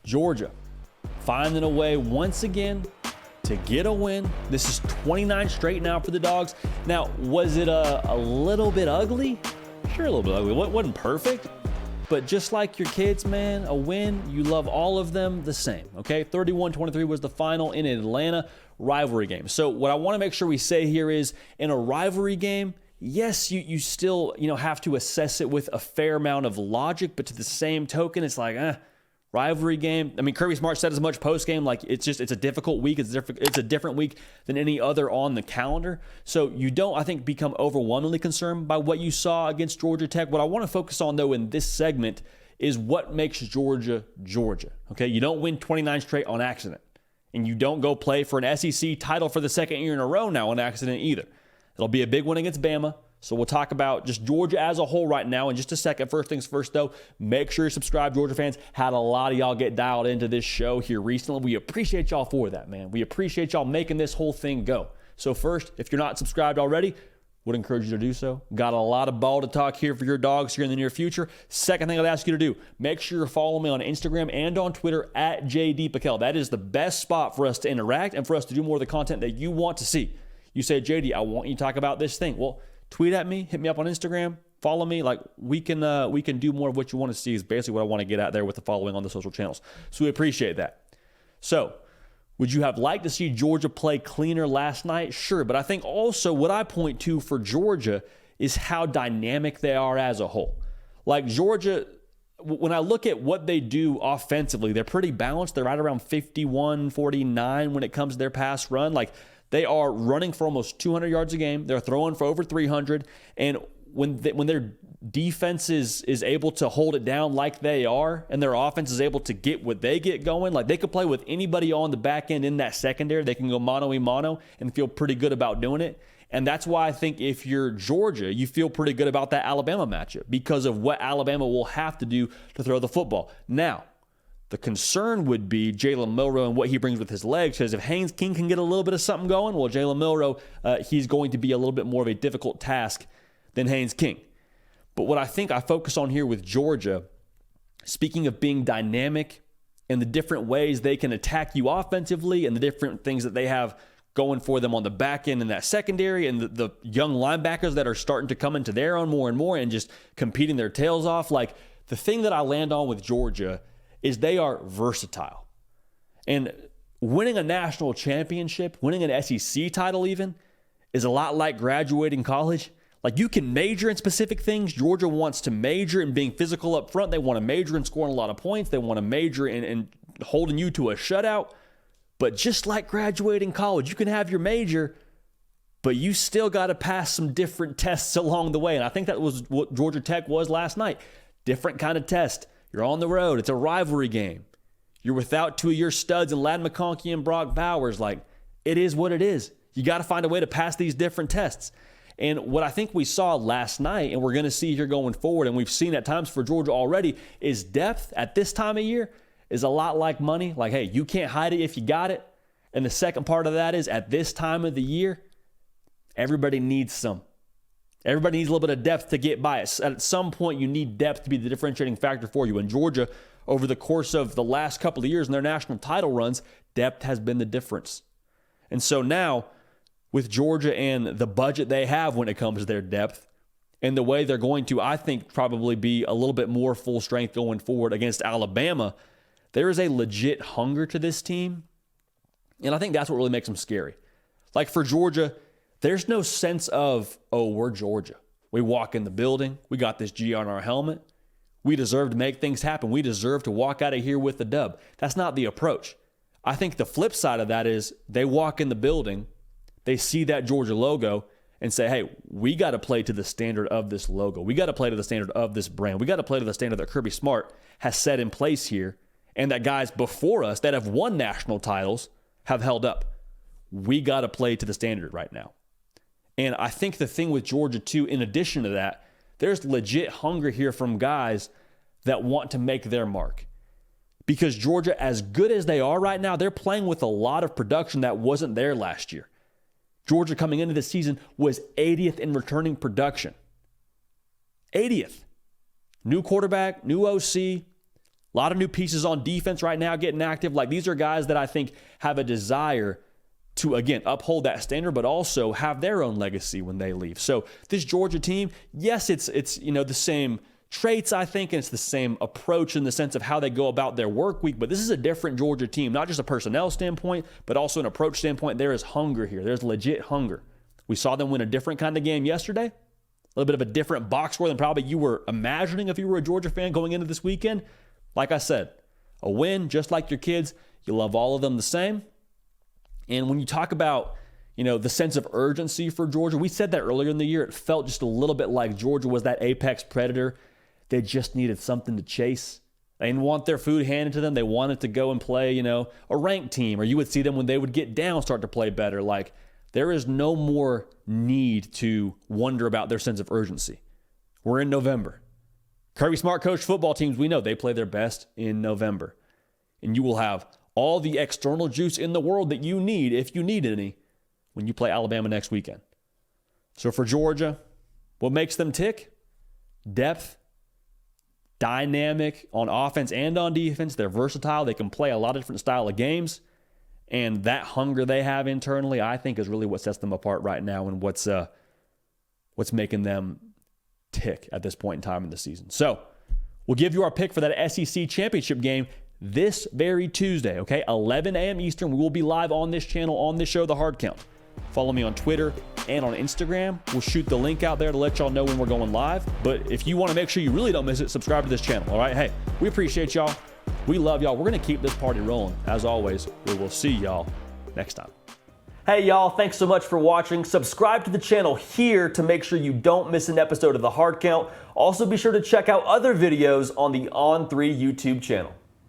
Georgia finding a way once again to get a win. This is 29 straight now for the Dogs. Now, was it a little bit ugly? Sure, a little bit ugly. It wasn't perfect. But just like your kids, man, a win, you love all of them the same, okay? 31-23 was the final in Atlanta, rivalry game. So what I want to make sure we say here is, in a rivalry game, yes, you still have to assess it with a fair amount of logic, but to the same token, it's like, rivalry game. I mean, Kirby Smart said as much post-game, like it's a difficult week. It's a different week than any other on the calendar. So you don't, I think, become overwhelmingly concerned by what you saw against Georgia Tech. What I want to focus on, though, in this segment is what makes Georgia, Georgia. Okay, you don't win 29 straight on accident. And you don't go play for an SEC title for the second year in a row now on accident either. It'll be a big one against Bama. So we'll talk about just Georgia as a whole right now in just a second. First things first, though, make sure you subscribe, Georgia fans. Had a lot of y'all get dialed into this show here recently. We appreciate y'all for that, man. We appreciate y'all making this whole thing go. So first, if you're not subscribed already, would encourage you to do so. Got a lot of ball to talk here for your Dogs here in the near future. Second thing I'd ask you to do, make sure you follow me on Instagram and on Twitter at JD Piquel. That is the best spot for us to interact and for us to do more of the content that you want to see. You say, JD, I want you to talk about this thing. Well, tweet at me, hit me up on Instagram, follow me. Like we can do more of what you want to see is basically what I want to get at there with the following on the social channels. So we appreciate that. So would you have liked to see Georgia play cleaner last night? Sure, but I think also what I point to for Georgia is how dynamic they are as a whole. Like Georgia, when I look at what they do offensively, they're pretty balanced. They're right around 51-49 when it comes to their pass run. Like they are running for almost 200 yards a game. They're throwing for over 300. And when their defense is able to hold it down like they are, and their offense is able to get what they get going, like they could play with anybody on the back end in that secondary. They can go mano-a-mano and feel pretty good about doing it. And that's why I think if you're Georgia, you feel pretty good about that Alabama matchup because of what Alabama will have to do to throw the football. Now, the concern would be Jalen Milroe and what he brings with his legs, because if Haynes King can get a little bit of something going, well, Jalen Milroe, he's going to be a little bit more of a difficult task than Haynes King. But what I think I focus on here with Georgia, speaking of being dynamic and the different ways they can attack you offensively and the different things that they have going for them on the back end in that secondary and the young linebackers that are starting to come into their own more and more and just competing their tails off, like the thing that I land on with Georgia is they are versatile. And winning a national championship, winning an SEC title even, is a lot like graduating college. Like you can major in specific things. Georgia wants to major in being physical up front. They want to major in scoring a lot of points. They want to major in holding you to a shutout. But just like graduating college, you can have your major, but you still got to pass some different tests along the way. And I think that was what Georgia Tech was last night. Different kind of test. You're on the road. It's a rivalry game. You're without two of your studs in Ladd McConkey and Brock Bowers. Like, it is what it is. You got to find a way to pass these different tests. And what I think we saw last night, and we're going to see here going forward, and we've seen at times for Georgia already, is depth at this time of year is a lot like money. Like, hey, you can't hide it if you got it. And the second part of that is at this time of the year, everybody needs some. Everybody needs a little bit of depth to get by it. At some point, you need depth to be the differentiating factor for you. And Georgia, over the course of the last couple of years in their national title runs, depth has been the difference. And so now, with Georgia and the budget they have when it comes to their depth, and the way they're going to, I think, probably be a little bit more full strength going forward against Alabama, there is a legit hunger to this team. And I think that's what really makes them scary. Like for Georgia, there's no sense of, oh, we're Georgia. We walk in the building. We got this G on our helmet. We deserve to make things happen. We deserve to walk out of here with the dub. That's not the approach. I think the flip side of that is they walk in the building, they see that Georgia logo and say, hey, we got to play to the standard of this logo. We got to play to the standard of this brand. We got to play to the standard that Kirby Smart has set in place here and that guys before us that have won national titles have held up. We got to play to the standard right now. And I think the thing with Georgia, too, in addition to that, there's legit hunger here from guys that want to make their mark. Because Georgia, as good as they are right now, they're playing with a lot of production that wasn't there last year. Georgia coming into this season was 80th in returning production. 80th. New quarterback, new OC, a A lot of new pieces on defense right now getting active. Like, these are guys that I think have a desire to, again, uphold that standard, but also have their own legacy when they leave. So this Georgia team, yes, it's the same traits, I think, and it's the same approach in the sense of how they go about their work week, but this is a different Georgia team, not just a personnel standpoint, but also an approach standpoint. There is hunger here. There's legit hunger. We saw them win a different kind of game yesterday, a little bit of a different box score than probably you were imagining if you were a Georgia fan going into this weekend. Like I said, a win, just like your kids, you love all of them the same. And when you talk about, the sense of urgency for Georgia, we said that earlier in the year. It felt just a little bit like Georgia was that apex predator. They just needed something to chase. They didn't want their food handed to them. They wanted to go and play, a ranked team, or you would see them when they would get down start to play better. Like, there is no more need to wonder about their sense of urgency. We're in November. Kirby Smart coach football teams, we know they play their best in November. And you will have all the external juice in the world that you need, if you need any, when you play Alabama next weekend. So for Georgia, what makes them tick? Depth. Dynamic on offense and on defense. They're versatile. They can play a lot of different style of games. And that hunger they have internally, I think, is really what sets them apart right now and what's making them tick at this point in time in the season. So we'll give you our pick for that SEC championship game this very Tuesday, okay? 11 a.m. Eastern. We will be live on this channel, on this show, The Hard Count. Follow me on Twitter and on Instagram. We'll shoot the link out there to let y'all know when we're going live. But if you want to make sure you really don't miss it, subscribe to this channel, all right? Hey, we appreciate y'all. We love y'all. We're going to keep this party rolling. As always, we will see y'all next time. Hey, y'all. Thanks so much for watching. Subscribe to the channel here to make sure you don't miss an episode of The Hard Count. Also, be sure to check out other videos on the On3 YouTube channel.